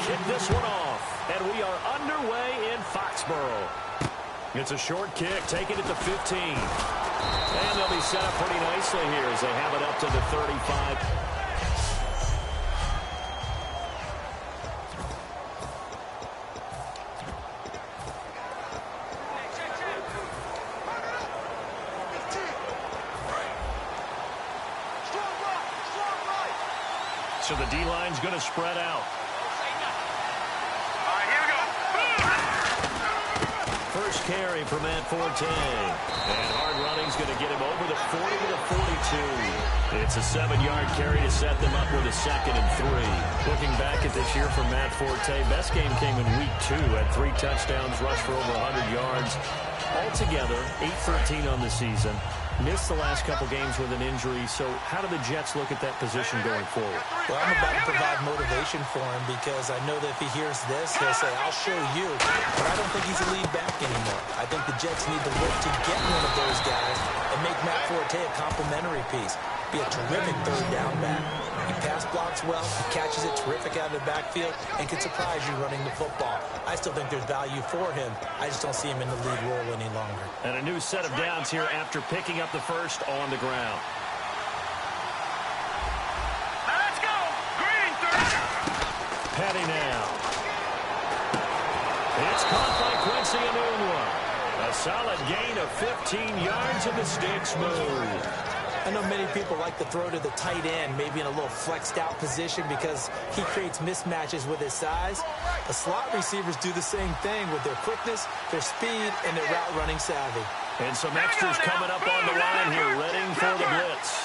kick this one off. And we are underway in Foxborough. It's a short kick, taken at the 15. And they'll be set up pretty nicely here as they have it up to the 35. So the D-line's going to spread out. All right, here we go. First carry for Matt Forte. And hard running's going to get him over the 40 to the 42. It's a 7-yard carry to set them up with a 2nd and 3. Looking back at this year for Matt Forte, best game came in week 2 at 3 touchdowns, rushed for over 100 yards. Altogether, 8-13 on the season. Missed the last couple games with an injury. So how do the Jets look at that position going forward? Well, I'm about to provide motivation for him because I know that if he hears this, he'll say, I'll show you. But I don't think he's a lead back anymore. I think the Jets need to look to get one of those guys and make Matt Forte a complimentary piece. Be a terrific third down back. He pass blocks well, he catches it terrific out of the backfield, and can surprise you running the football. I still think there's value for him. I just don't see him in the lead role any longer. And a new set of downs here after picking up the first on the ground. Let's go. Green, 30. Patty now. It's caught by Quincy Enunwa. A solid gain of 15 yards and the sticks move. I know many people like to throw to the tight end, maybe in a little flexed out position because he creates mismatches with his size. The slot receivers do the same thing with their quickness, their speed, and their route running savvy. And some extras coming up on the line here, ready for the blitz.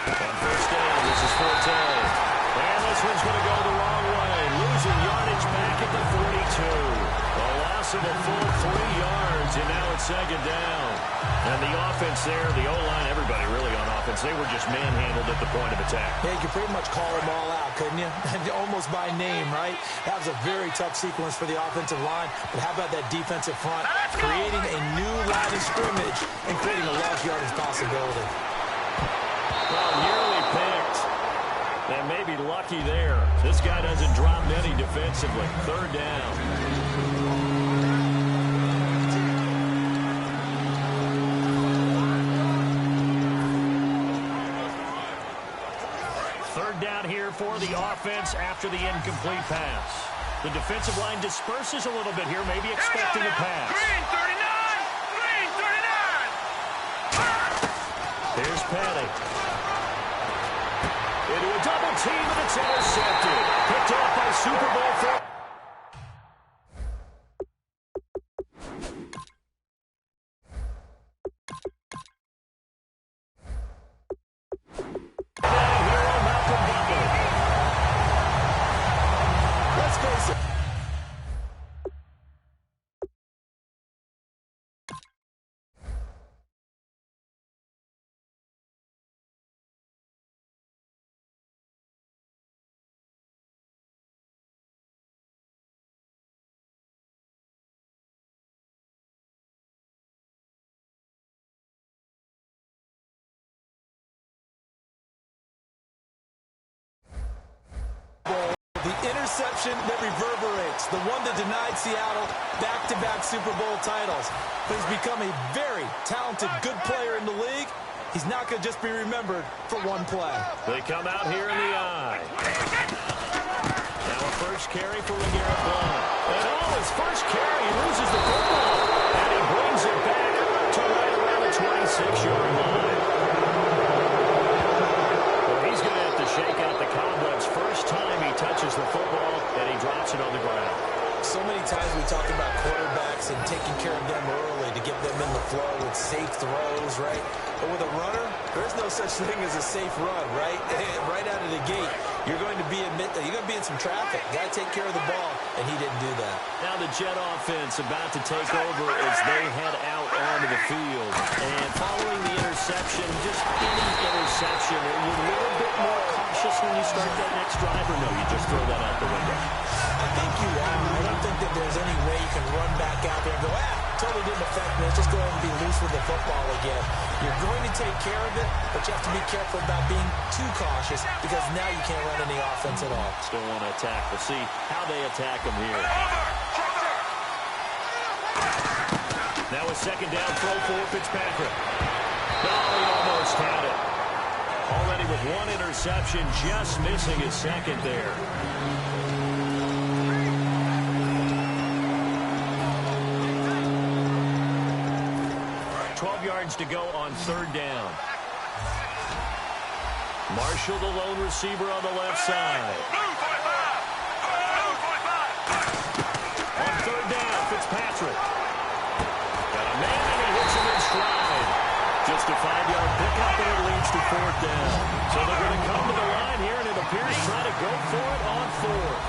On first down, this is Forte. And this one's going to go the wrong way. Losing yardage back at the 42. A loss of a full 3 yards, and now it's 2nd down. And the offense there, the O-line, everybody really on offense, they were just manhandled at the point of attack. Yeah, you could pretty much call them all out, couldn't you? Almost by name, right? That was a very tough sequence for the offensive line. But how about that defensive front? Creating a new line of scrimmage and creating a large yardage possibility. Well, nearly picked. And maybe lucky there. This guy doesn't drop many defensively. 3rd down. Down here for the offense after the incomplete pass. The defensive line disperses a little bit here, maybe expecting a pass. Green, 39. Green, 39. Here's Patty. Into a double team, and it's intercepted. Picked off by Super Bowl 4. The interception that reverberates, the one that denied Seattle back-to-back Super Bowl titles. But he's become a very talented, good player in the league. He's not going to just be remembered for one play. They come out here in the eye. Now a first carry for LeGarrette Blount. And his first carry, he loses the football. And he brings it back to right around the 26-yard line. He's going to have to shake out the cobwebs first time he touches the football, and he drops it on the ground. So many times we talk about quarterbacks and taking care of them early to get them in the flow with safe throws, right? But with a runner, there's no such thing as a safe run, right? Right out of the gate, you're going to be in some traffic. Got to take care of the ball, and he didn't do that. Now the Jet offense about to take over as they head out onto the field. And following the interception, just any interception, are you a little bit more cautious when you start that next drive, or no, you just throw that out the window? I think you are. I don't think that there's any way you can run back out there and go, totally didn't affect me. Let's just go ahead and be loose with the football again. You're going to take care of it, but you have to be careful about being too cautious because now you can't run any offense at all. Still want to attack. We'll see how they attack him here. Now a second down throw for Fitzpatrick. Oh, he almost had it. Already with one interception, just missing his second there. 12 yards to go on third down. Marshall, the lone receiver on the left side. On third down, Fitzpatrick. Got a man and he hits him in stride. Just a 5-yard pickup and it leads to fourth down. So they're going to come to the line here and it appears trying to go for it on fourth.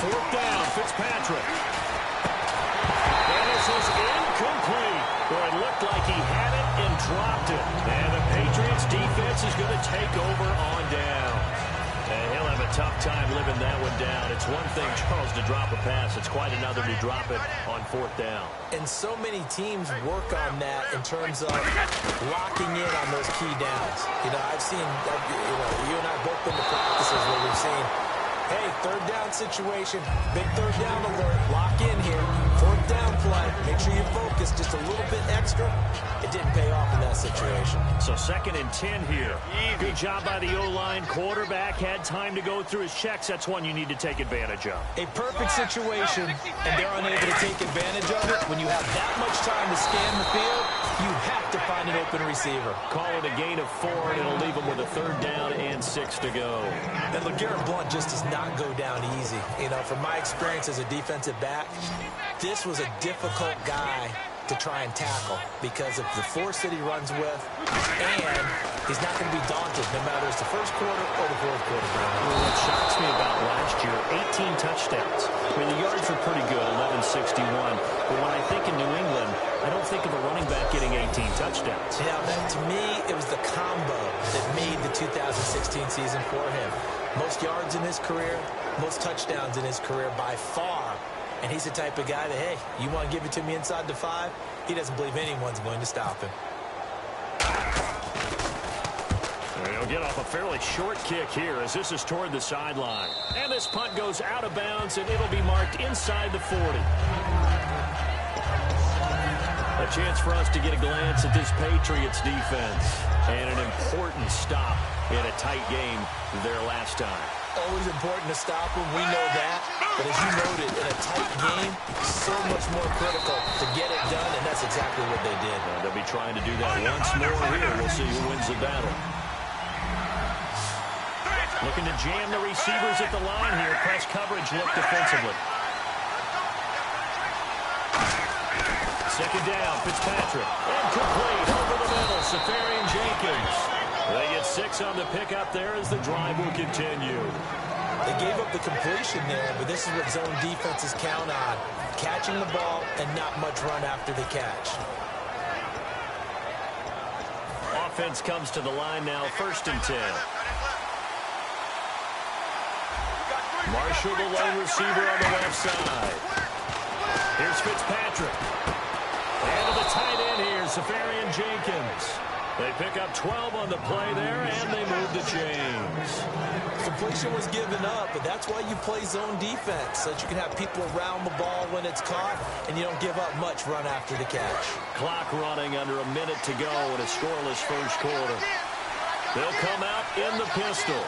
Fourth down, Fitzpatrick. And this is incomplete. Boy, it looked like he had it and dropped it. And the Patriots defense is going to take over on down. And he'll have a tough time living that one down. It's one thing, Charles, to drop a pass. It's quite another to drop it on fourth down. And so many teams work on that in terms of locking in on those key downs. You know, I've seen, you and I both been to practices where we've seen, hey, third down situation, big third down alert, lock in here, fourth down play, make sure you focus just a little bit extra. It didn't pay off in that situation. So second and 10 here. Good job by the O-line. Quarterback had time to go through his checks. That's one you need to take advantage of. A perfect situation, and they're unable to take advantage of it. When you have that much time to scan the field, you have to find an open receiver. Call it a gain of 4, and it'll leave him with a third down and 6 to go. And LeGarrette Blount just does not go down easy. You know, from my experience as a defensive back, this was a difficult guy to try and tackle because of the force that he runs with, and he's not going to be daunted no matter it's the first quarter or the fourth quarter. Well, what shocks me about last year, 18 touchdowns. I mean, the yards are pretty good, 1161. But when I think in New England, I don't think of a running back getting 18 touchdowns. Yeah, to me, it was the combo that made the 2016 season for him. Most yards in his career, most touchdowns in his career by far. And he's the type of guy that, hey, you want to give it to me inside the 5? He doesn't believe anyone's going to stop him. He'll get off a fairly short kick here as this is toward the sideline. And this punt goes out of bounds, and it'll be marked inside the 40. A chance for us to get a glance at this Patriots defense. And an important stop in a tight game there last time. Always important to stop him. We know that. But as you noted, in a tight game, so much more critical to get it done, and that's exactly what they did. And they'll be trying to do that once more here. We'll see who wins the battle. Looking to jam the receivers at the line here. Press coverage look defensively. Second down, Fitzpatrick. Incomplete over the middle, Safarian Jenkins. They get 6 on the pickup there as the drive will continue. They gave up the completion there, but this is what zone defenses count on. Catching the ball and not much run after the catch. Offense comes to the line now, first and 10. Marshall, the lone receiver on the left side. Here's Fitzpatrick. And to the tight end here, Safarian Jenkins. They pick up 12 on the play there, and they move the chains. Completion was given up, but that's why you play zone defense, so that you can have people around the ball when it's caught, and you don't give up much run after the catch. Clock running under a minute to go in a scoreless first quarter. They'll come out in the pistol.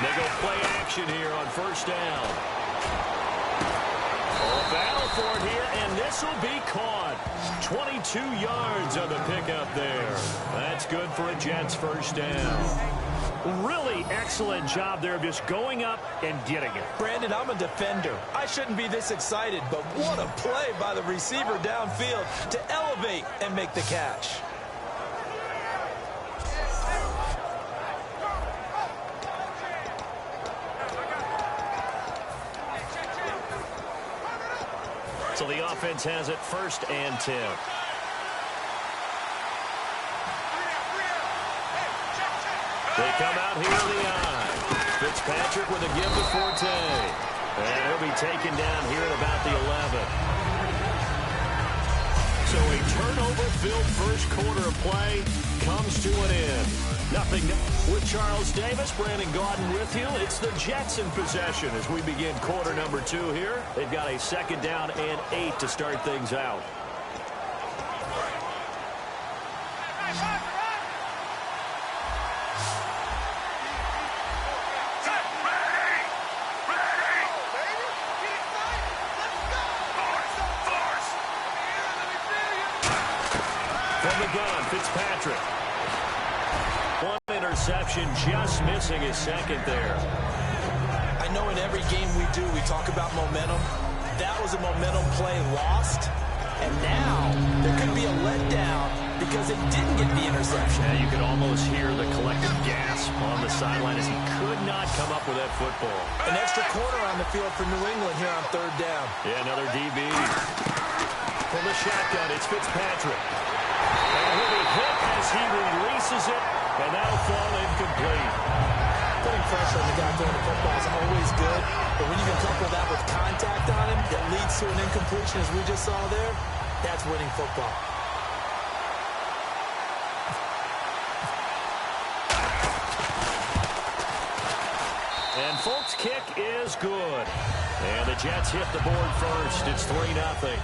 They go play action here on first down. A battle for it here, and this will be caught. 22 yards on the pickup there. That's good for a Jets first down. Really excellent job there of just going up and getting it. Brandon, I'm a defender. I shouldn't be this excited, but what a play by the receiver downfield to elevate and make the catch. So the offense has it 1st and 10. They come out here in the eye. Fitzpatrick with a give to Forte. And he'll be taken down here at about the 11. So a turnover-filled first quarter of play comes to an end. Nothing with Charles Davis. Brandon Gaudin with you. It's the Jets in possession as we begin quarter number 2 here. They've got a 2nd down and 8 to start things out. From the gun, Fitzpatrick. One interception, just missing his 2nd there. I know in every game we do, we talk about momentum. That was a momentum play lost. And now there could be a letdown because they didn't get the interception. Yeah, you could almost hear the collective gasp on the sideline as he could not come up with that football. An extra quarter on the field for New England here on 3rd down. Yeah, another DB. From the shotgun, it's Fitzpatrick. And he'll be hit as he releases it, and that'll fall incomplete. Putting pressure on the guy throwing the football is always good, but when you can couple that with contact on him that leads to an incompletion as we just saw there, that's winning football. And Folk's kick is good. And the Jets hit the board first. It's 3-0.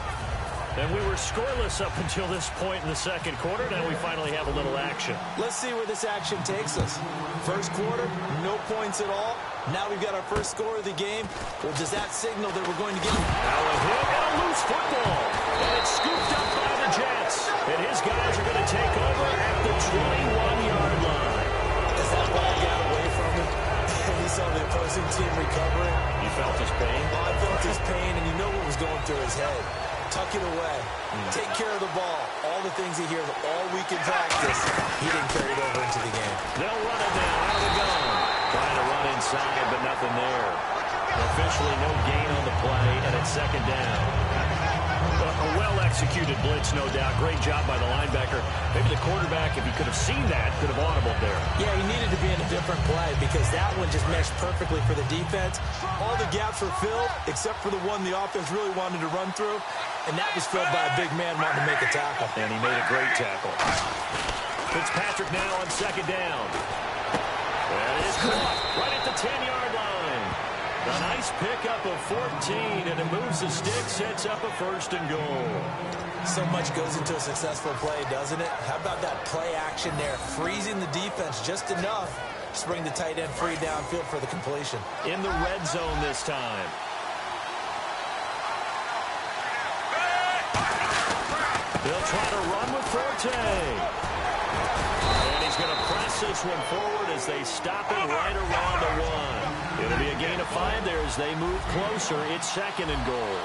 And we were scoreless up until this point in the 2nd quarter. Now we finally have a little action. Let's see where this action takes us. First quarter, no points at all. Now we've got our first score of the game. Well, does that signal that we're going to get... Now a hit and a loose football. And it's scooped up by the Jets. And his guys are going to take over at the 21-yard line. As that ball got away from him, and he saw the opposing team recovering. You felt his pain? Oh, I felt his pain, and you know what was going through his head. Tuck it away. Take care of the ball. All the things he hears all week in practice, he didn't carry it over into the game. They'll run it now out of the gun. Trying to run inside, but nothing there. Officially no gain on the play, and it's 2nd down. A well-executed blitz, no doubt. Great job by the linebacker. Maybe the quarterback, if he could have seen that, could have audibled there. Yeah, he needed to be in a different play because that one just meshed perfectly for the defense. All the gaps were filled except for the one the offense really wanted to run through, and that was filled by a big man wanting to make a tackle. And he made a great tackle. Fitzpatrick now on 2nd down. That is caught right at the 10-yard line. A nice pickup of 14, and it moves the stick, sets up a 1st and goal. So much goes into a successful play, doesn't it? How about that play action there, freezing the defense just enough to bring the tight end free downfield for the completion. In the red zone this time. They'll try to run with Forte. And he's going to press this one forward as they stop it right around the 1. It'll be a gain of 5 there as they move closer. It's 2nd and goal.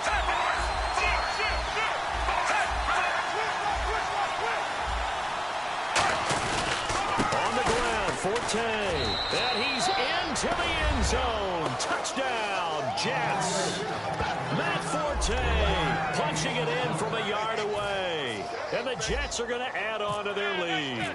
On the ground, Forte. And he's into the end zone. Touchdown, Jets. Matt Forte punching it in from a yard away. And the Jets are going to add on to their lead.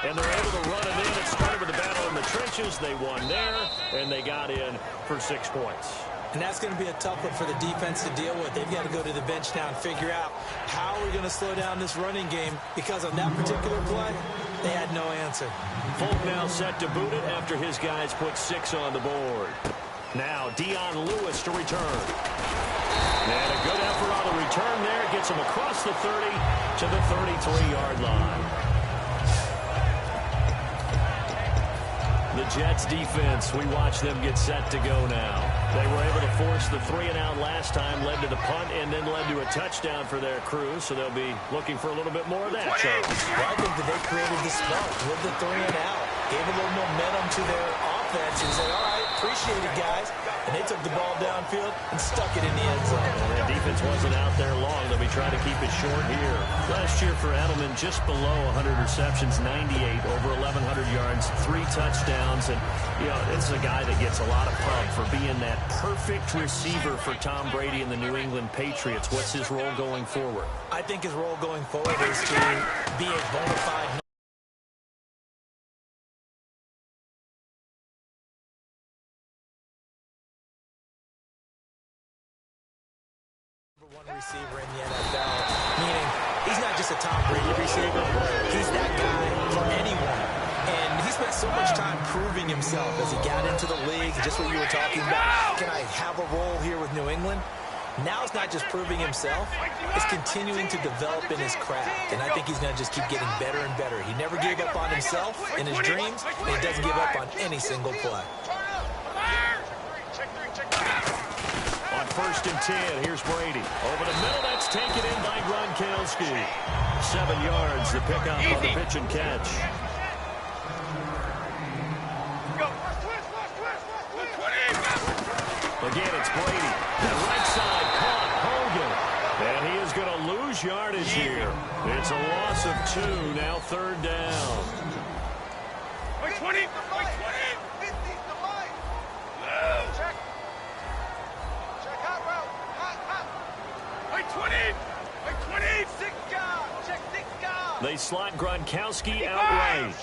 And they're able to run it in. It started with a battle in the trenches. They won there, and they got in for 6 points. And that's going to be a tough one for the defense to deal with. They've got to go to the bench now and figure out how we're going to slow down this running game, because on that particular play, they had no answer. Folk now set to boot it after his guys put 6 on the board. Now Dion Lewis to return. And a good effort on the return there. Gets him across the 30 to the 33-yard line. The Jets defense, we watch them get set to go now. They were able to force the 3-and-out last time, led to the punt, and then led to a touchdown for their crew, so they'll be looking for a little bit more of that, Charles. Well, I think that they created the spark with the 3-and-out, gave a little momentum to their offense and said, all right, appreciate it, guys. And they took the ball downfield and stuck it in the end zone. And the defense wasn't out there long. They'll be trying to keep it short here. Last year for Edelman, just below 100 receptions, 98, over 1,100 yards, 3 touchdowns. And, you know, this is a guy that gets a lot of pub for being that perfect receiver for Tom Brady and the New England Patriots. What's his role going forward? I think his role going forward is to be a bona fide #1 receiver in the NFL, meaning he's not just a Tom Brady receiver, he's that guy for anyone. And he spent so much time proving himself as he got into the league, just what you were talking about. Can I have a role here with New England? Now it's not just proving himself, it's continuing to develop in his craft. And I think he's going to just keep getting better and better. He never gave up on himself in his dreams, and he doesn't give up on any single play. On 1st and 10, here's Brady. Over the middle, that's taken in by Gronkowski. 7 yards, the pickup on the pitch and catch. Again, it's Brady. The right side caught Hogan. And he is going to lose yardage here. It's a loss of 2, now 3rd down. 20. They slot Gronkowski outright.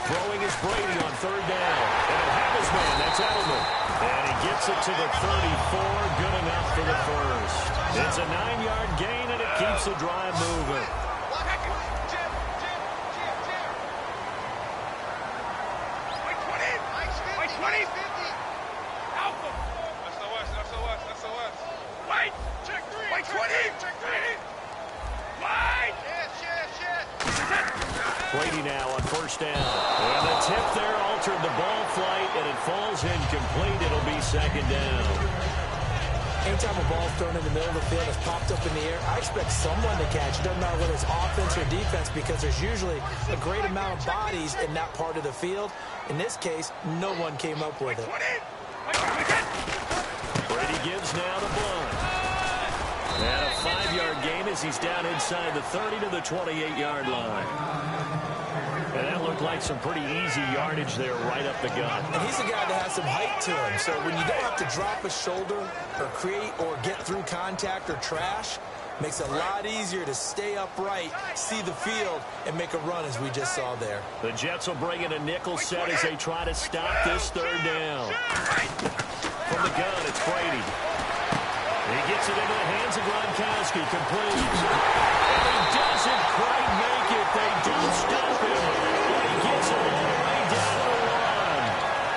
Throwing is Brady on 3rd down. And he'll have his man. That's Edelman. And he gets it to the 34. Good enough for the first. It's a 9-yard gain, and it keeps the drive moving. Brady now on 1st down. And the tip there altered the ball flight, and it falls incomplete. It'll be 2nd down. Anytime a ball's thrown in the middle of the field, it's popped up in the air, I expect someone to catch. It doesn't matter whether it's offense or defense, because there's usually a great amount of bodies in that part of the field. In this case, no one came up with it. Brady gives now to Blunt. And a 5-yard gain as he's down inside the 30 to the 28-yard line. And that looked like some pretty easy yardage there right up the gut. And he's a guy that has some height to him. So when you don't have to drop a shoulder or create or get through contact or trash, makes it a lot easier to stay upright, see the field, and make a run as we just saw there. The Jets will bring in a nickel set as they try to stop this 3rd down. From the gun, it's Brady. He gets it into the hands of Gronkowski, complete. And he doesn't quite make it. They don't stop him. He gets it all the way down to 1.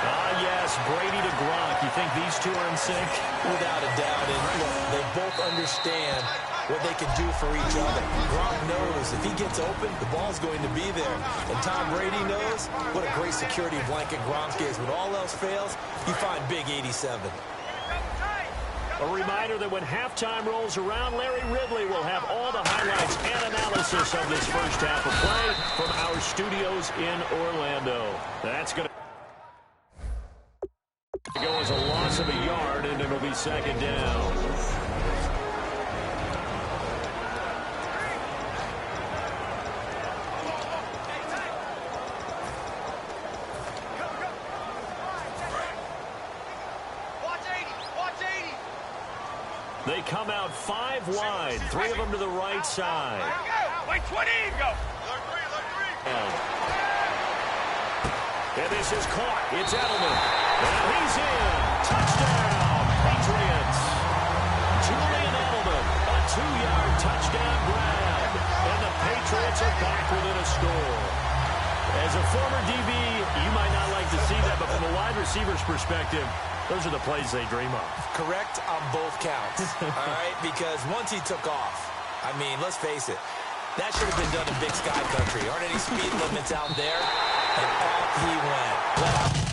Ah, yes, Brady to Gronk. You think these two are in sync? Without a doubt. And look, they both understand what they can do for each other. Gronk knows if he gets open, the ball's going to be there. And Tom Brady knows what a great security blanket Gronk is. When all else fails, you find Big 87. A reminder that when halftime rolls around, Larry Ridley will have all the highlights and analysis of this first half of play from our studios in Orlando. That's going to go as a loss of a yard, and it'll be 2nd down. They come out 5 wide, 3 of them to the right side. Wait, 20, go. And this is caught. It's Edelman. And he's in. Touchdown, Patriots. Julian Edelman, a 2-yard touchdown grab. And the Patriots are back within a score. As a former DB, you might not like to see that, but from a wide receiver's perspective, those are the plays they dream of. Correct on both counts, all right? Because once he took off, I mean, let's face it, that should have been done in Big Sky Country. Aren't any speed limits out there? And off he went.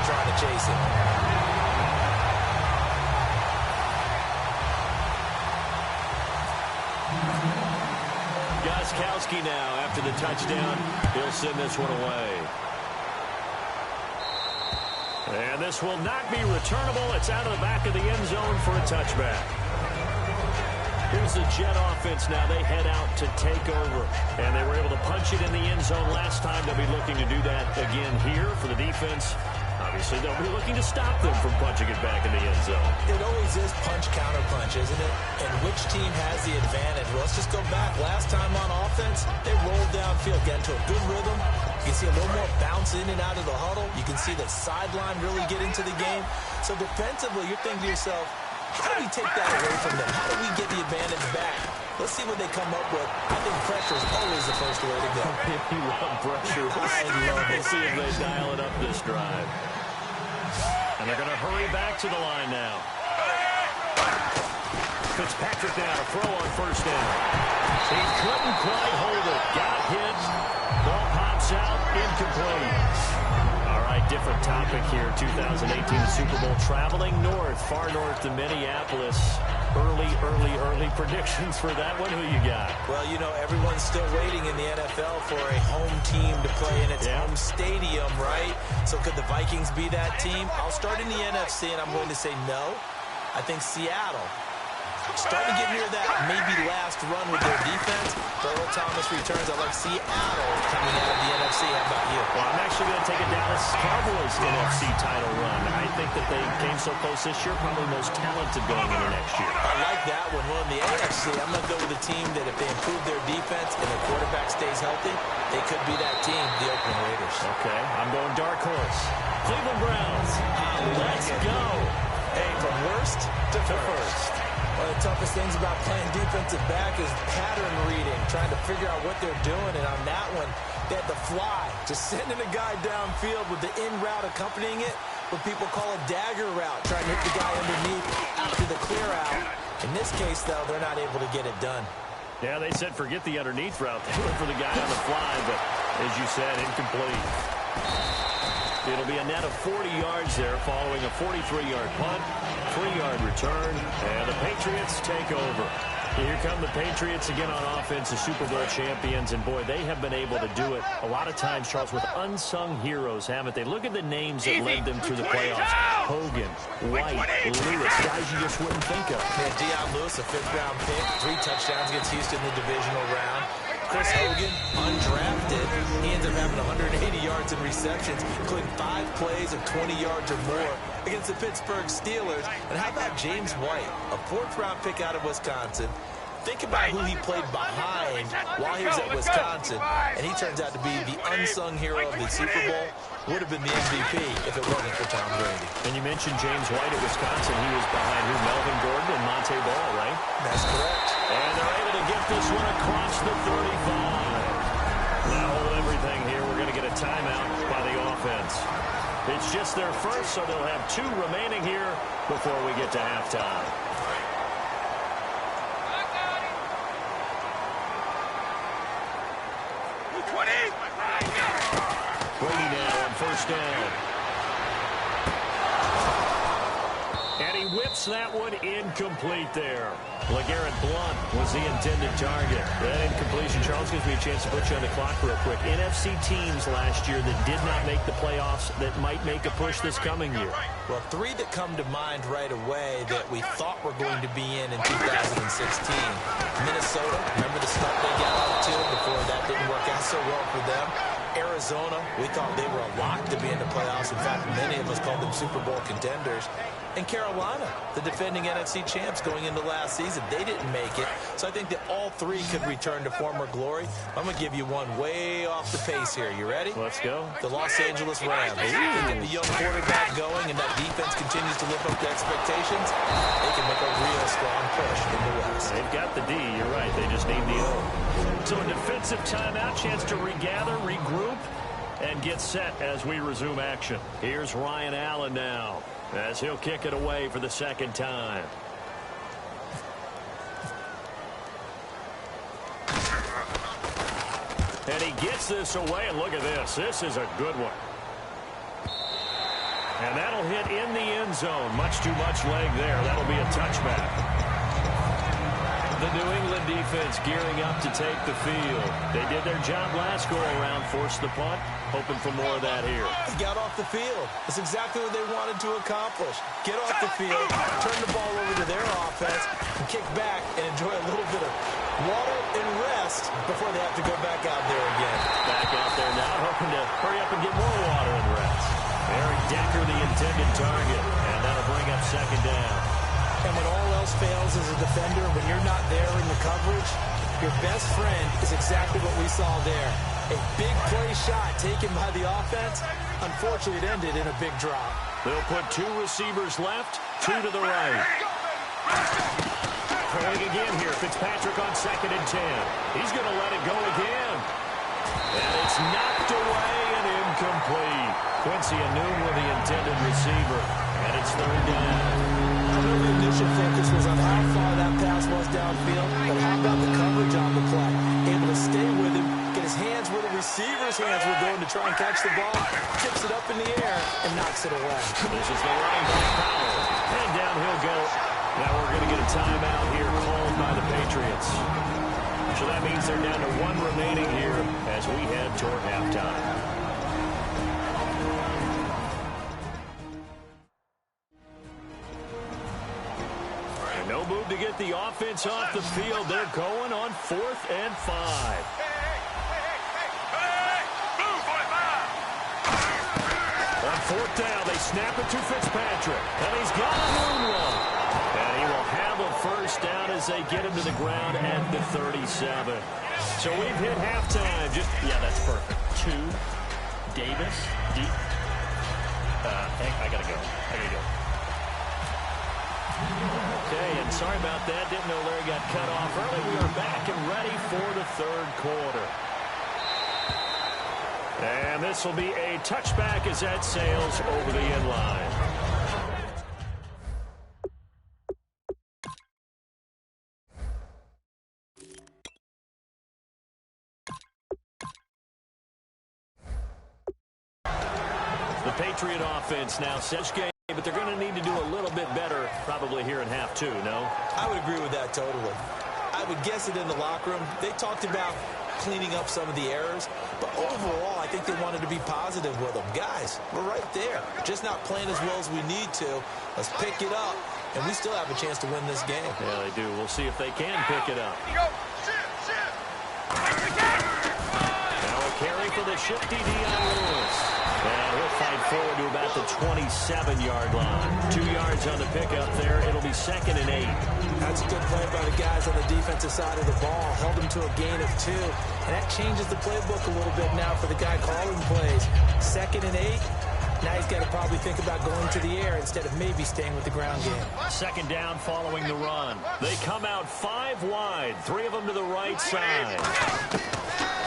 Trying to chase him. Gostkowski now after the touchdown. He'll send this one away. And this will not be returnable. It's out of the back of the end zone for a touchback. Here's the Jet offense now. They head out to take over. And they were able to punch it in the end zone last time. They'll be looking to do that again here for the defense. Obviously, they'll be looking to stop them from punching it back in the end zone. It always is punch-counter-punch, isn't it? And which team has the advantage? Well, let's just go back. Last time on offense, they rolled downfield, get into a good rhythm. You can see a little more bounce in and out of the huddle. You can see the sideline really get into the game. So defensively, you're thinking to yourself, how do we take that away from them? How do we get the advantage back? Let's see what they come up with. I think pressure is always the first way to go. You love pressure. We'll see if they dial it up this drive. And they're going to hurry back to the line now. Fitzpatrick now to throw on first down. He couldn't quite hold it. Got hit. Ball pops out. Incomplete. All right, different topic here. 2018 Super Bowl traveling north, far north to Minneapolis. Early predictions for that one. Who you got? Well, you know, everyone's still waiting in the NFL for a home team to play in its home stadium, right? So could the Vikings be that team? I'll start in the NFC, and I'm going to say no. I think Seattle, starting to get near that maybe last run with their defense. Earl Thomas returns. I like Seattle coming out of the NFC. How about you? Well, I'm actually going to take a Dallas Cowboys NFC title run. I think that they came so close this year, probably most talented going into next year. I like that one. Well, in the AFC, I'm going to go with a team that if they improve their defense and their quarterback stays healthy, they could be that team, the Oakland Raiders. Okay, I'm going dark horse. Cleveland Browns. Let's go. Hey, from worst to first. One of the toughest things about playing defensive back is pattern reading, trying to figure out what they're doing. And on that one, they had the fly, just sending a guy downfield with the in route accompanying it, what people call a dagger route, trying to hit the guy underneath after the clear out. In this case, though, they're not able to get it done. Yeah, they said forget the underneath route. They went for the guy on the fly, but as you said, incomplete. It'll be a net of 40 yards there following a 43-yard punt, 3-yard return, and the Patriots take over. Here come the Patriots again on offense, the Super Bowl champions, and boy, they have been able to do it a lot of times, Charles, with unsung heroes, haven't they? Look at the names that led them through the playoffs. Hogan, White, Lewis, guys you just wouldn't think of. Yeah, Deion Lewis, a 5th-round pick, 3 touchdowns against Houston in the divisional round. Chris Hogan, undrafted. He ends up having 180 yards in receptions, including 5 plays of 20 yards or more against the Pittsburgh Steelers. And how about James White, a 4th-round pick out of Wisconsin? Think about who he played behind while he was at Wisconsin, and he turns out to be the unsung hero of the Super Bowl. Would have been the MVP if it wasn't for Tom Brady. And you mentioned James White at Wisconsin. He was behind who? Melvin Gordon and Monte Ball, right? That's correct. And they're able to get this one across the 35. Now hold everything here. We're going to get a timeout by the offense. It's just their first, so they'll have 2 remaining here before we get to halftime. Brady now on first down. And he whips that one incomplete there. LeGarrette Blount was the intended target. That incompletion, Charles, gives me a chance to put you on the clock real quick. NFC teams last year that did not make the playoffs that might make a push this coming year. Well, 3 that come to mind right away that we thought were going to be in 2016. Minnesota, remember the start they got out to before that didn't work out so well for them. Arizona, we thought they were a lock to be in the playoffs. In fact, many of us called them Super Bowl contenders. And Carolina, the defending NFC champs going into last season, they didn't make it. So I think that all 3 could return to former glory. I'm going to give you one way off the pace here. You ready? Let's go. The Los Angeles Rams. They get the young quarterback going and that defense continues to live up to expectations. They can make a real strong push in the West. They've got the D. You're right. They just need the O. So a defensive timeout, chance to regather, regroup, and get set as we resume action. Here's Ryan Allen now, as he'll kick it away for the 2nd time. And he gets this away, and look at this. This is a good one. And that'll hit in the end zone. Much too much leg there. That'll be a touchback. The New England defense gearing up to take the field. They did their job last go-around, forced the punt, hoping for more of that here. He got off the field. That's exactly what they wanted to accomplish. Get off the field, turn the ball over to their offense, and kick back and enjoy a little bit of water and rest before they have to go back out there again. Back out there now, hoping to hurry up and get more water and rest. Eric Decker, the intended target, and that'll bring up second down. And when all else fails as a defender, when you're not there in the coverage, your best friend is exactly what we saw there. A big play shot taken by the offense. Unfortunately, it ended in a big drop. They'll put two receivers left, two to the right. Throwing again here. Fitzpatrick on 2nd and 10. He's going to let it go again. And it's knocked away and incomplete. Quincy Anoon with the intended receiver. And it's 3rd down. I know the initial focus was on how far that pass was downfield, but how about the coverage on the play? Able to stay with him, get his hands where the receiver's hands were going to try and catch the ball, tips it up in the air, and knocks it away. This is the running back, Powell. And down he'll go. Now we're going to get a timeout here called by the Patriots. So that means they're down to 1 remaining here as we head toward halftime. No move to get the offense off the field. They're going on 4th and 5. On 4th down, they snap it to Fitzpatrick. And he's got a moonwalk. And he will have a first down as they get him to the ground at the 37. So we've hit halftime. Yeah, that's perfect. 2, Davis, deep. I got to go. Okay, and sorry about that. Didn't know Larry got cut off early. We are back and ready for the 3rd quarter. And this will be a touchback as that sails over the end line. The Patriot offense now sets game. But they're going to need to do a little bit better probably here in half 2, no? I would agree with that totally. I would guess it in the locker room. They talked about cleaning up some of the errors, but overall, I think they wanted to be positive with them. Guys, we're right there. Just not playing as well as we need to. Let's pick it up, and we still have a chance to win this game. Yeah, they do. We'll see if they can pick it up. Now a carry for the shifty Dion Lewis. And he'll fight forward to about the 27-yard line. 2 yards on the pickup there. It'll be 2nd and 8. That's a good play by the guys on the defensive side of the ball. Held him to a gain of 2. And that changes the playbook a little bit now for the guy calling plays. 2nd and 8. Now he's got to probably think about going to the air instead of maybe staying with the ground game. 2nd down following the run. They come out 5 wide. 3 of them to the right side.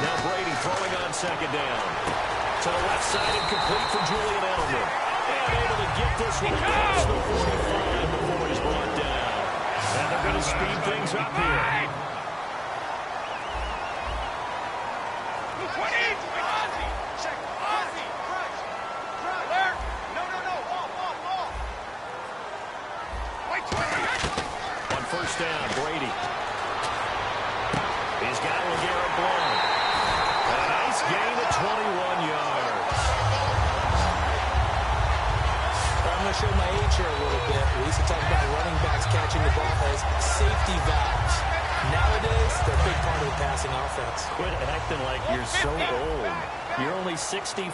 Now Brady throwing on 2nd down. To the left side and complete for Julian Edelman. And able to get this one across the 45 before he's brought down. And they're going to speed things up here. On 1st down, Brady. He's got LeGarrette Blount. A nice gain of 21 yards. I'm going to show my age here a little bit. We used to talk about running backs catching the ball as safety valves. Nowadays, they're a big part of the passing offense. Quit acting like you're so old. You're only 65.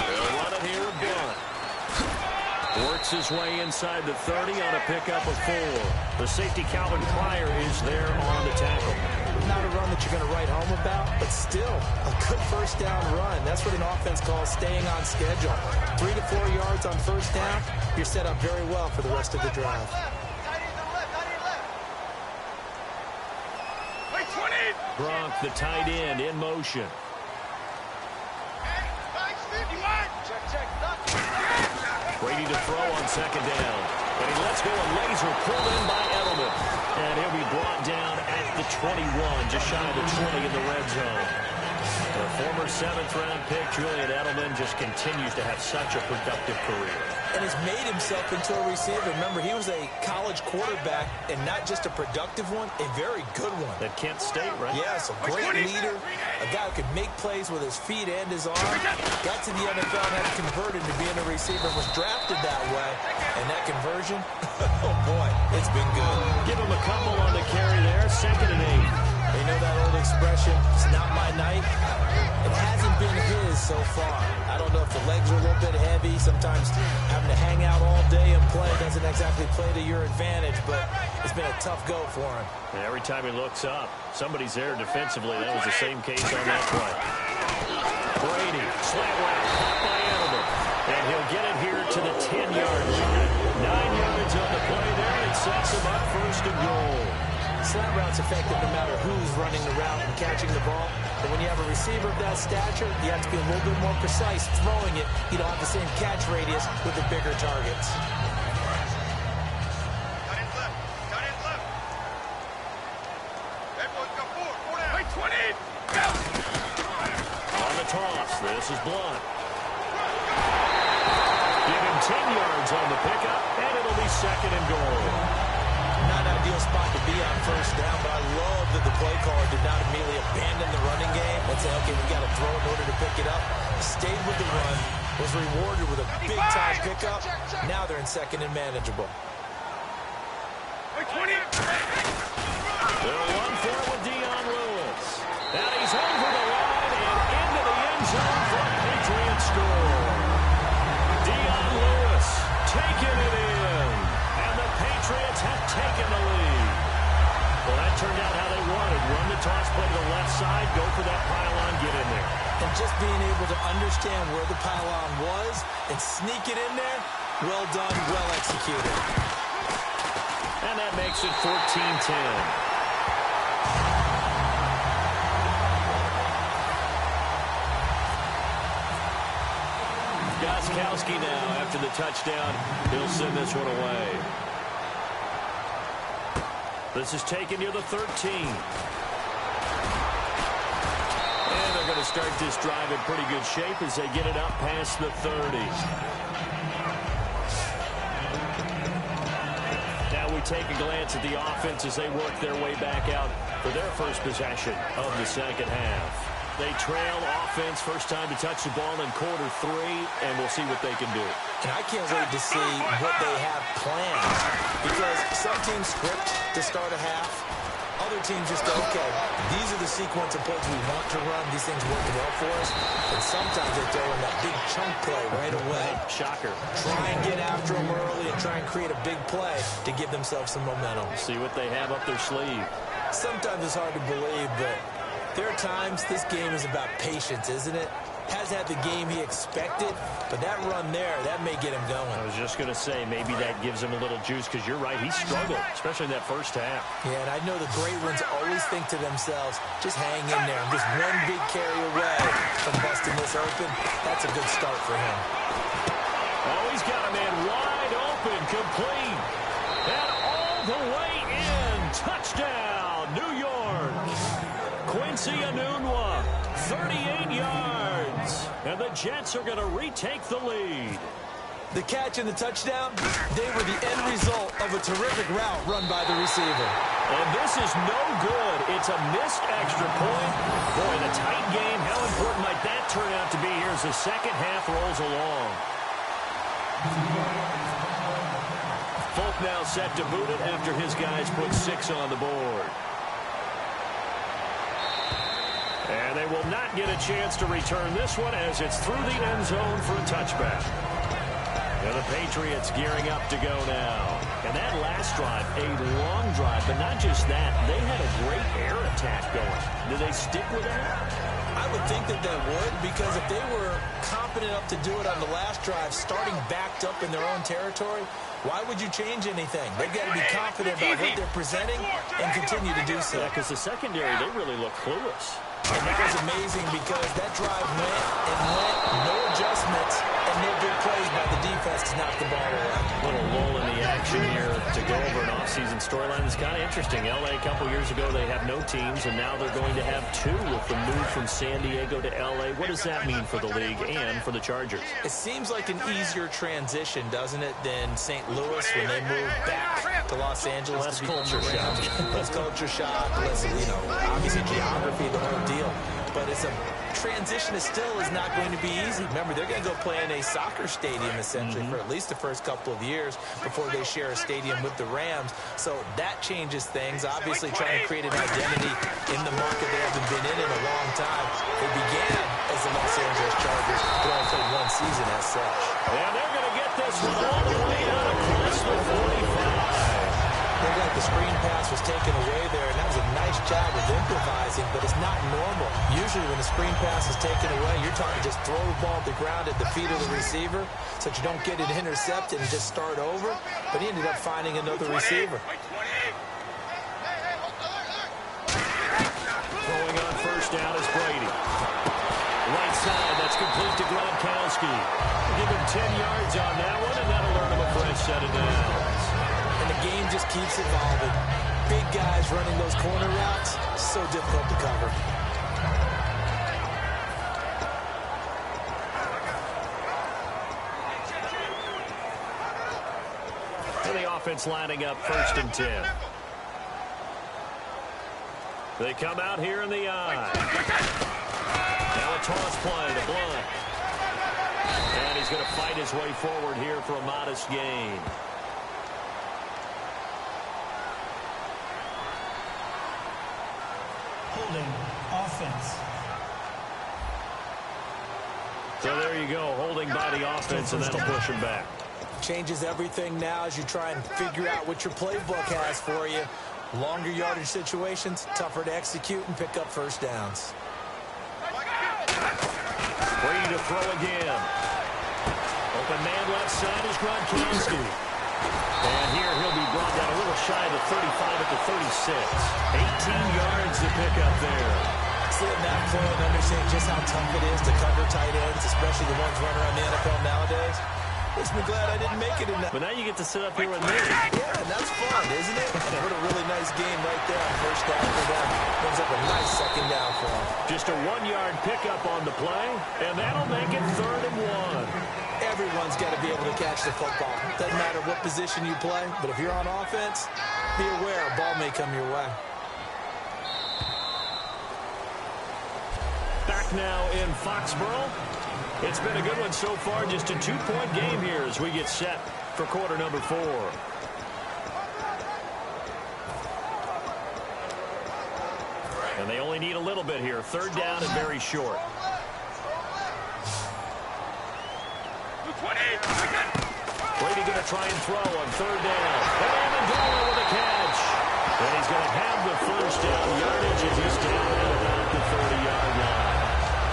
They'll run it here, Blunt. Works his way inside the 30 on a pickup of 4. The safety Calvin Pryor is there on the tackle. Not a run that you're going to write home about, but still a good 1st down run. That's what an offense calls staying on schedule. 3 to 4 yards on 1st down, you're set up very well for the rest of the drive. Gronk, the tight end, in motion. Brady to throw on 2nd down. And he lets go a laser pulled in by Edelman. And he'll be brought down at the 21, just shy of the 20 in the red zone. The former 7th-round pick, Julian Edelman, just continues to have such a productive career. And has made himself into a receiver. Remember, he was a college quarterback, and not just a productive one, a very good one. At Kent State, right? Yes, a great leader, a guy who could make plays with his feet and his arm. Got to the NFL and had to convert into being a receiver, was drafted that way. And that conversion, oh boy, it's been good. Give him a couple on the carry there, 2nd and 8. They know that old expression, it's not my night. It hasn't been his so far. I don't know if the legs are a little bit heavy. Sometimes having to hang out all day and play doesn't exactly play to your advantage, but it's been a tough go for him. And every time he looks up, somebody's there defensively. That was the same case on that play. Brady, slant route, caught by Edelman. And he'll get it here to the 10-yard line. 9 yards on the play there, and it sets him up 1st and goal. Slant route's effective no matter who's running the route and catching the ball. But when you have a receiver of that stature, you have to be a little bit more precise throwing it. You don't have the same catch radius with the bigger targets. On the toss, this is Blunt. Give him 10 yards on the pickup, and it'll be 2nd and goal. Not an ideal spot to be on 1st down, but I love that the play caller did not immediately abandon the running game and say, okay, we got to throw in order to pick it up. Stayed with the run, was rewarded with a big-time pickup. Now they're in 2nd and manageable. They'll run for it with Dion Lewis. And he's over the line and into the end zone for a Patriot score. Dion Lewis taking it in. And the Patriots have taken the lead. Well, that turned out how they wanted. Run the toss, play to the left side, go for that pylon, get in there. And just being able to understand where the pylon was and sneak it in there, well done, well executed. And that makes it 14-10. Gostkowski now, after the touchdown, he'll send this one away. This is taken near the 13. And they're going to start this drive in pretty good shape as they get it up past the 30. Now we take a glance at the offense as they work their way back out for their first possession of the 2nd half. They trail offense, first time to touch the ball in Q3, and we'll see what they can do. And I can't wait to see what they have planned, because some teams script to start a half. Other teams just go, okay, these are the sequence of plays we want to run. These things work well for us. And sometimes they throw in that big chunk play right away. Shocker. Try and get after them early and try and create a big play to give themselves some momentum. See what they have up their sleeve. Sometimes it's hard to believe, but there are times this game is about patience, isn't it? Hasn't had the game he expected, but that run there, that may get him going. I was just going to say, maybe that gives him a little juice, because you're right, he struggled, especially in that first half. Yeah, and I know the great ones always think to themselves, just hang in there. I'm just one big carry away from busting this open. That's a good start for him. Oh, he's got a man wide open, complete. And all the way in. Touchdown, New York. Quincy Enunwa, 38 yards. And the Jets are going to retake the lead. The catch and the touchdown, they were the end result of a terrific route run by the receiver. And this is no good. It's a missed extra point. Boy, the tight game, how important might that turn out to be here as the second half rolls along. Folk now set to boot it after his guys put 6 on the board. And they will not get a chance to return this one as it's through the end zone for a touchback. And the Patriots gearing up to go now. And that last drive, a long drive, but not just that. They had a great air attack going. Do they stick with that? I would think that they would, because if they were confident enough to do it on the last drive, starting backed up in their own territory, why would you change anything? They've got to be confident about what they're presenting and continue to do so. Yeah, because the secondary, they really look clueless. And that was amazing because that drive went and went, no adjustments, and no big plays by the defense to knock the ball away. Little lull in the action here to go over an offseason storyline that's kind of interesting. L.A. a couple years ago, they have no teams, and now they're going to have two with the move from San Diego to L.A. What does that mean for the league and for the Chargers? It seems like an easier transition, doesn't it, than St. Louis when they moved back to Los Angeles. Less culture shock. Less culture shock, less, obviously geography, the whole deal. But it's a transition that still is not going to be easy. Remember, they're going to go play in a soccer stadium, essentially, for at least the first couple of years before they share a stadium with the Rams. So that changes things. Obviously, trying to create an identity in the market they haven't been in a long time. They began as the Los Angeles Chargers, but only played one season as such. And they're going to get this one all the way out across the 45. Looked like the screen pass was taken away there, and that was a nice job of improvising, but it's not normal. Usually when the screen pass is taken away, you're taught to just throw the ball at the ground at the feet of the receiver so that you don't get it intercepted and just start over, but he ended up finding another receiver. Throwing on first down is Brady. Right side, that's complete to Gronkowski. Give him 10 yards on that one, and that'll earn him a fresh set of downs. And the game just keeps evolving. Big guys running those corner routes, so difficult to cover. And the offense lining up 1st and 10. They come out here in the eye. Now a toss play to Blunt. And he's going to fight his way forward here for a modest gain. Holding offense. So there you go, holding by the offense, and that'll push him back. Changes everything now as you try and figure out what your playbook has for you. Longer yardage situations, tougher to execute and pick up first downs. Brady to throw again. Open man left side is Gronkowski. And here he'll be brought down a little shy of the 35 at the 36. 18 yards to pick up there. Seeing that play and understand just how tough it is to cover tight ends, especially the ones running around the NFL nowadays. Makes me glad I didn't make it in that. But now you get to sit up here with me. Yeah, and that's fun, isn't it? What a really nice game right there on first down for them. Brings up a nice second down for them. Just a 1-yard pickup on the play, and that'll make it 3rd and 1. Everyone's got to be able to catch the football. Doesn't matter what position you play, but if you're on offense, be aware a ball may come your way. Back now in Foxborough. It's been a good one so far. Just a 2-point game here as we get set for quarter number 4. And they only need a little bit here. 3rd down and very short. Brady going to try and throw on 3rd down. And Amendola with a catch. And he's going to have the first down yardage as he's down at about the 30-yard line.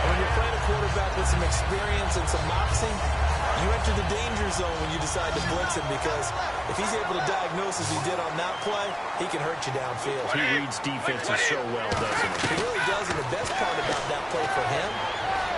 When you're playing a quarterback with some experience and some moxie, you enter the danger zone when you decide to blitz him, because if he's able to diagnose as he did on that play, he can hurt you downfield. He reads defenses so well, doesn't he? He really does, and the best part about that play for him,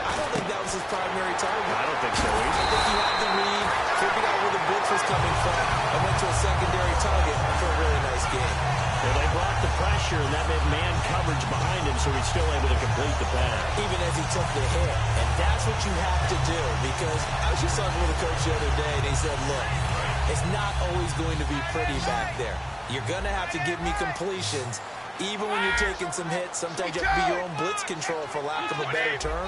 I don't think that was his primary target. I don't think so either. I think he had the read, figured out where the blitz was coming from, and went to a secondary target for a really nice game. Well, they brought the pressure, and that meant man coverage behind him, so he's still able to complete the pass. Even as he took the hit. And that's what you have to do, because I was just talking with a coach the other day, and he said, look, it's not always going to be pretty back there. You're going to have to give me completions. Even when you're taking some hits, sometimes you have to be your own blitz control, for lack of a better term.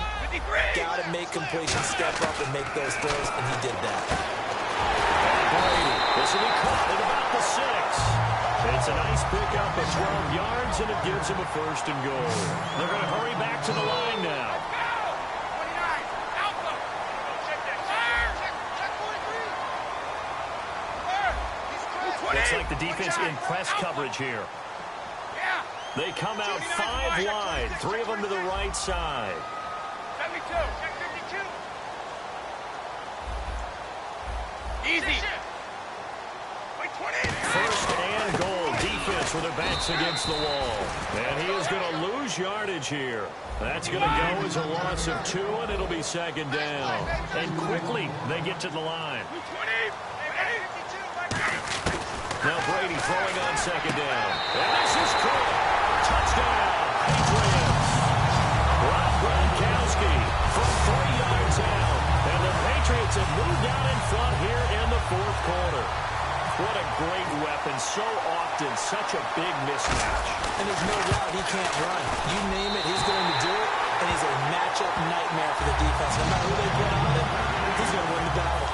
Got to make completions, step up, and make those throws, and he did that. Brady, this will be caught at about the 6. It's a nice pickup of 12 yards, and it gives him a 1st and goal. They're going to hurry back to the line now. Looks like the defense in press coverage here. They come out 5 wide, 3 of them to the right side. 72. Easy. 1st and goal. Defense with their backs against the wall. And he is going to lose yardage here. That's going to go as a loss of 2, and it'll be 2nd down. And quickly, they get to the line. Now Brady throwing on second down. And this is caught. Touchdown, Patriots. Rob Gronkowski from 3 yards out. And the Patriots have moved out in front here in the fourth quarter. What a great weapon. So often, such a big mismatch. And there's no doubt he can't run. You name it, he's going to do it. And he's a matchup nightmare for the defense. No matter who they put on him, he's going to win the battle.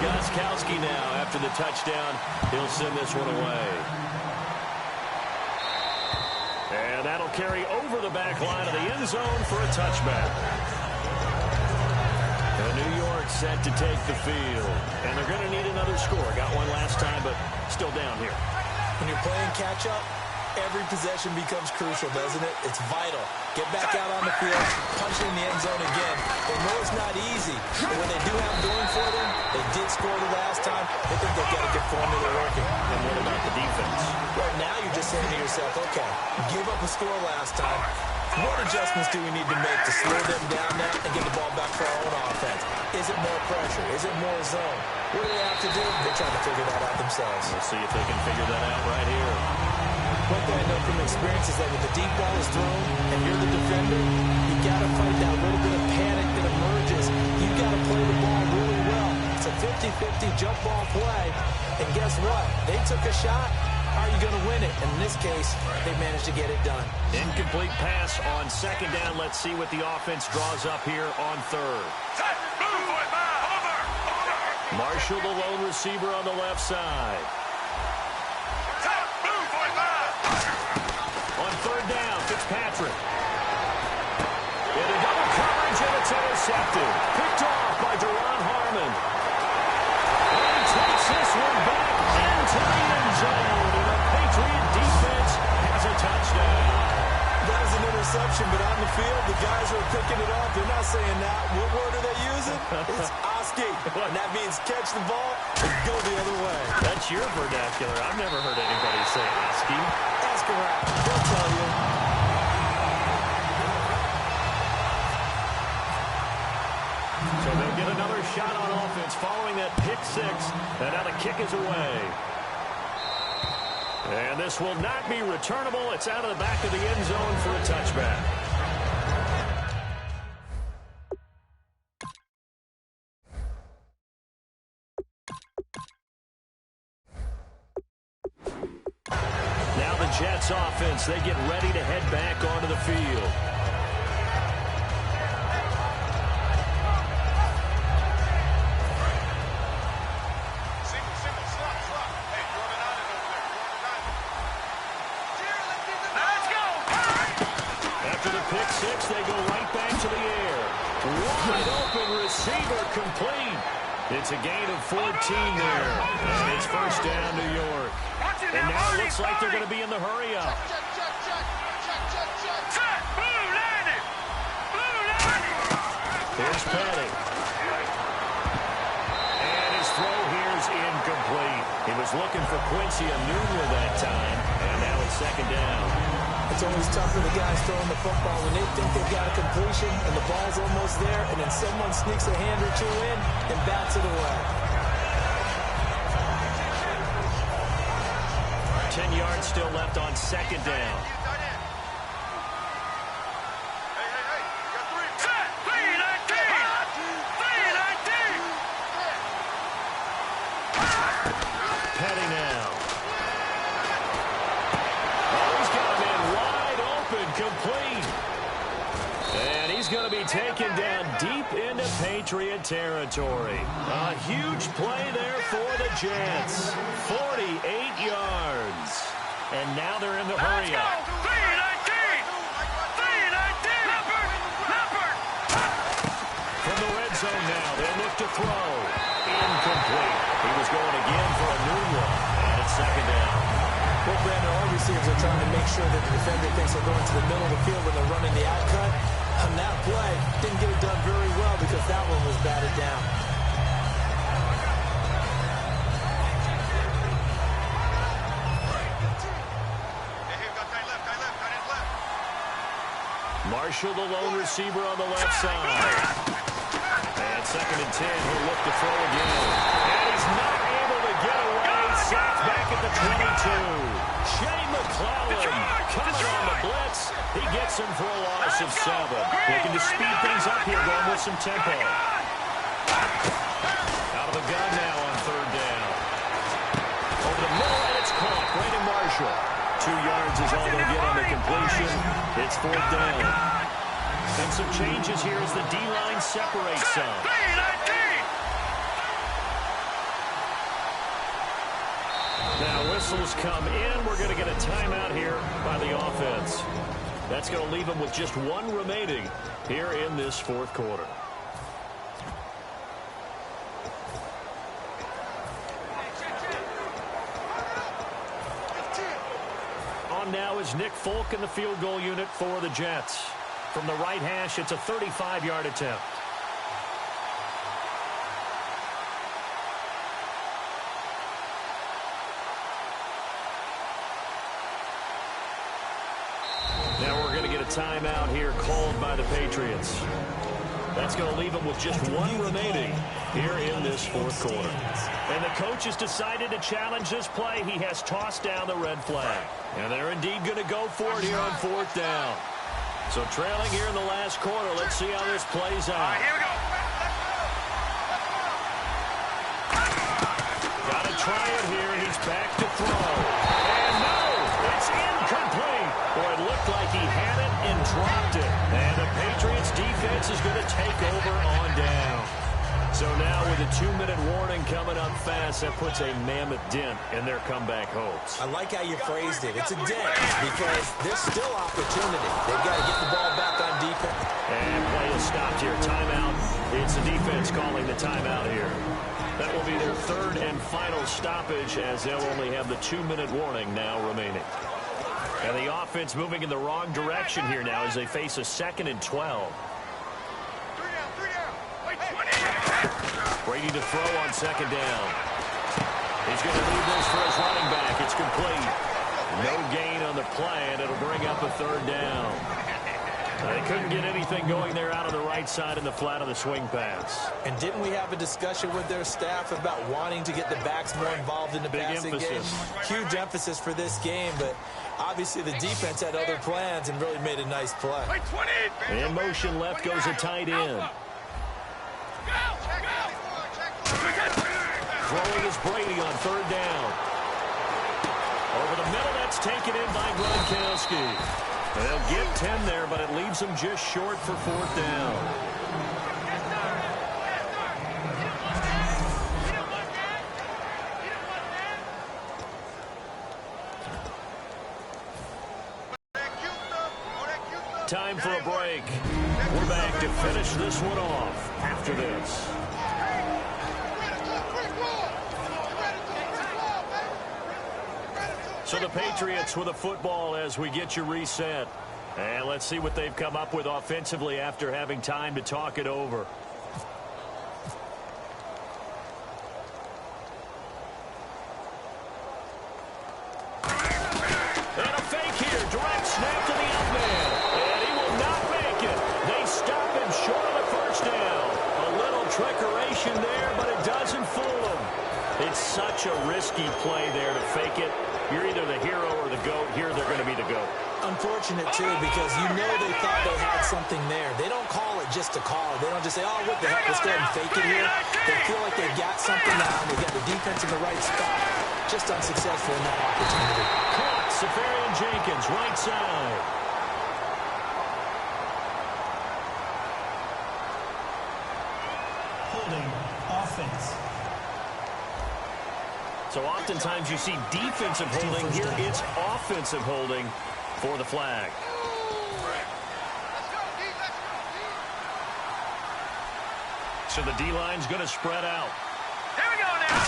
Gronkowski now, after the touchdown, he'll send this one away. And that'll carry over the back line of the end zone for a touchback. And New York set to take the field. And they're going to need another score. Got one last time, but still down here. When you're playing catch-up, every possession becomes crucial, doesn't it? It's vital. Get back out on the field, punch it in the end zone again. They know it's not easy, but when they do have going for them, they did score the last time. They think they've got a good formula working. And what about the defense? Right now, you're just saying to yourself, okay, give up a score last time. What adjustments do we need to make to slow them down now and get the ball back for our own offense? Is it more pressure? Is it more zone? What do they have to do? They're trying to figure that out themselves. We'll see if they can figure that out right here. One thing I know from experience is that when the deep ball is thrown and you're the defender, you got to fight that little bit of panic that emerges. You got to play the ball really well. It's a 50-50 jump ball play. And guess what? They took a shot. How are you going to win it? And in this case, they managed to get it done. Incomplete pass on second down. Let's see what the offense draws up here on third. Marshall, the lone receiver on the left side. On third down, Fitzpatrick. Into double coverage, and it's intercepted. Picked off by Deron Harmon. And he takes this one back into the end zone. And the Patriot defense has a touchdown. That was an interception, but on the field, the guys who are picking it off, they're not saying that. What word are they using? It's Oski. And that means catch the ball and go the other way. That's your vernacular. I've never heard anybody say Oski. Ask around. They'll tell you. So they'll get another shot on offense following that pick six. And now the kick is away. And this will not be returnable. It's out of the back of the end zone for a touchback. Now the Jets offense, they get ready to head back onto the field. Pick six, they go right back to the air. Wide open receiver complete. It's a gain of 14 there. And it's first down, New York. And now it looks like they're going to be in the hurry-up. Here's Petty. And his throw here is incomplete. He was looking for Quincy Enunwa that time. And now it's second down. It's always tough for the guys throwing the football when they think they've got a completion and the ball's almost there, and then someone sneaks a hand or two in and bats it away. 10 yards still left on second down. Petty now. Complete. And he's going to be taken down deep into Patriot territory. A huge play there for the Jets. 48 yards. And now they're in the hurry-up. From the red zone now, they'll look to throw. Incomplete. He was going again for a new one. And it's second down. Well, Brandon, all receivers are trying to make sure that the defender thinks they're going to the middle of the field when they're running the out-cut. On that play, didn't get it done very well because that one was batted down. Marshall, the lone receiver on the left side. And second and 10, he'll look to throw again. And McClellan coming on the blitz. He gets him for a loss of 7. Looking to speed things up here, going with some tempo. Out of the gun now on 3rd down. Over the middle, and it's caught. Brandon Marshall. 2 yards is all they'll get on the completion. It's 4th down. And some changes here as the D-line separates some. Now whistles come in. We're going to get a timeout here by the offense. That's going to leave them with just 1 remaining here in this 4th quarter. On now is Nick Folk in the field goal unit for the Jets. From the right hash, it's a 35-yard attempt. Now we're going to get a timeout here called by the Patriots. That's going to leave them with just 1 remaining here in this 4th quarter. And the coach has decided to challenge this play. He has tossed down the red flag. And they're indeed going to go for it here on 4th down. So trailing here in the last quarter. Let's see how this plays out. Here we go. Got to try it here. He's back to throw. And no, it's incomplete. Boy, it looked like he had it and dropped it. And the Patriots defense is going to take over on down. So now with a 2-minute warning coming up fast, that puts a mammoth dent in their comeback hopes. I like how you phrased it. It's a dent because there's still opportunity. They've got to get the ball back on defense. And play is stopped here. Timeout. It's the defense calling the timeout here. That will be their 3rd and final stoppage as they'll only have the 2-minute warning now remaining. And the offense moving in the wrong direction here now as they face a 2nd and 12. Brady to throw on 2nd down. He's going to leave this for his running back. It's complete. No gain on the play, and it'll bring up a 3rd down. They couldn't get anything going there out of the right side in the flat of the swing pass. And didn't we have a discussion with their staff about wanting to get the backs more involved in the passing game? Huge emphasis for this game, but obviously the defense had other plans and really made a nice play. In motion left goes a tight end. Throwing is Brady on 3rd down. Over the middle, that's taken in by Gronkowski. They'll get 10 there, but it leaves them just short for 4th down. Time for a break. We're back to finish this one off after this. So the Patriots with a football as we get you reset. And let's see what they've come up with offensively after having time to talk it over. And a fake here. Direct snap to the out man. And he will not make it. They stop him short of the 1st down. A little trickeration there, but it doesn't fool him. It's such a risky play there to fake it. You're either the hero or the GOAT. Here they're going to be the GOAT. Unfortunate, too, because you know they thought they had something there. They don't call it just to call it. They don't just say, oh, what the heck, let's go ahead and fake it here. They feel like they've got something now. They've got the defense in the right spot. Just unsuccessful in that opportunity. Caught. Safarian Jenkins, right side. Holding offense. So oftentimes you see defensive holding. Here it's offensive holding for the flag. So the D-line's going to spread out. Here we go now.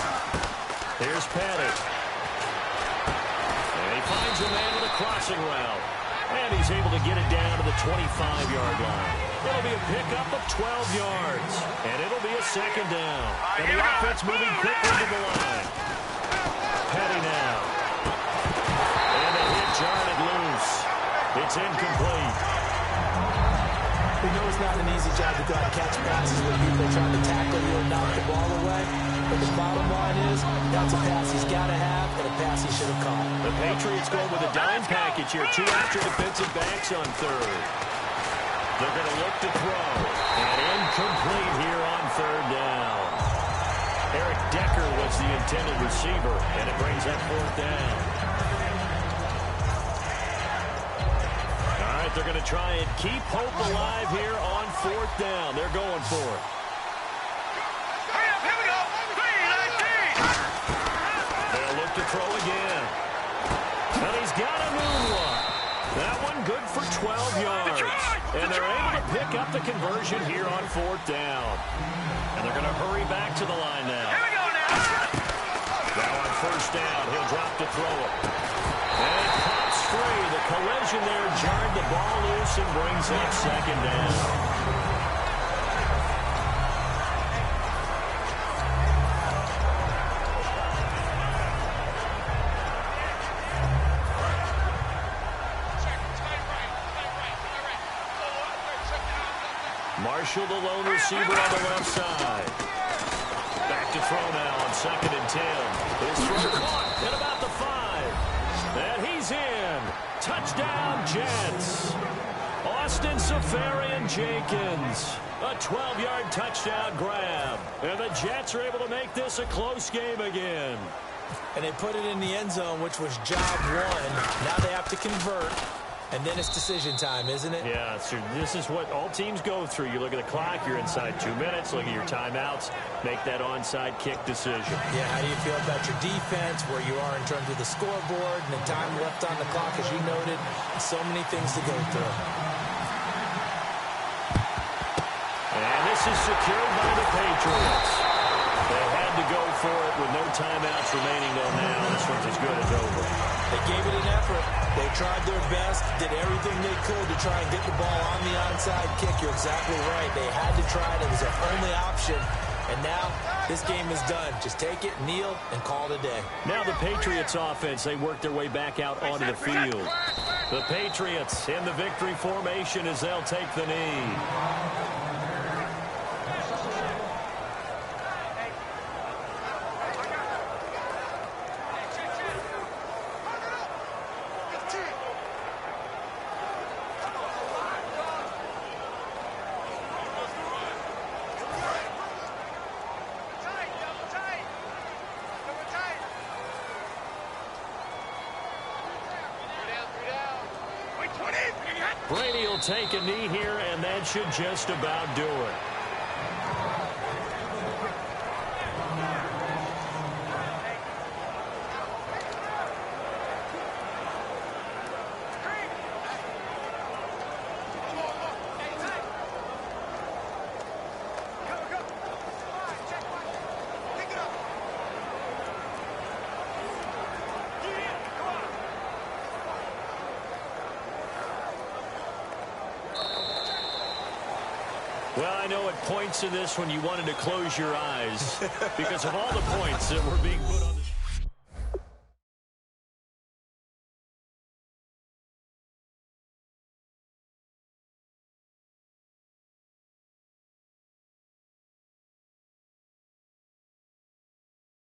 Here's Pettit. And he finds a man with a crossing route. And he's able to get it down to the 25-yard line. It'll be a pickup of 12 yards. And it'll be a 2nd down. And the offense moving quickly to the line. Petty now. And the hit jarred loose. It's incomplete. We know it's not an easy job to go out and catch passes when people are trying to tackle you and knock the ball away. But the bottom line is, that's a pass he's got to have and a pass he should have caught. The Patriots going with a dime package here. 2 extra defensive backs on third. They're going to look to throw. And incomplete here on third down. Eric Decker was the intended receiver, and it brings up fourth down. All right, they're going to try and keep hope alive here on fourth down. They're going for it. Here we go. 3-19. They'll look to throw again. And he's got a new one. That one good for 12 yards. And they're able to pick up the conversion here on fourth down. And they're going to hurry back to the line now. Here we go now. Now on first down, he'll drop to throw it. And it pops free. The collision there jarred the ball loose and brings up second down. Marshall, the lone receiver on the left side. Back to throw now on 2nd and 10. His throw caught at about the 5. And he's in. Touchdown, Jets. Austin Safarian-Jenkins. A 12-yard touchdown grab. And the Jets are able to make this a close game again. And they put it in the end zone, which was job one. Now they have to convert. And then it's decision time, isn't it? Yeah, so this is what all teams go through. You look at the clock, you're inside 2 minutes, look at your timeouts, make that onside kick decision. Yeah, how do you feel about your defense, where you are in terms of the scoreboard, and the time left on the clock, as you noted, so many things to go through. And this is secured by the Patriots. They had to go for it with no timeouts remaining, though now. This one's as good as over. They gave it an effort. They tried their best, did everything they could to try and get the ball on the onside kick. You're exactly right. They had to try it. It was their only option. And now this game is done. Just take it, kneel, and call it a day. Now the Patriots offense, they work their way back out onto the field. The Patriots in the victory formation as they'll take the knee. Brady will take a knee here, and that should just about do it. Well, I know at points in this when you wanted to close your eyes because of all the points that were being put on the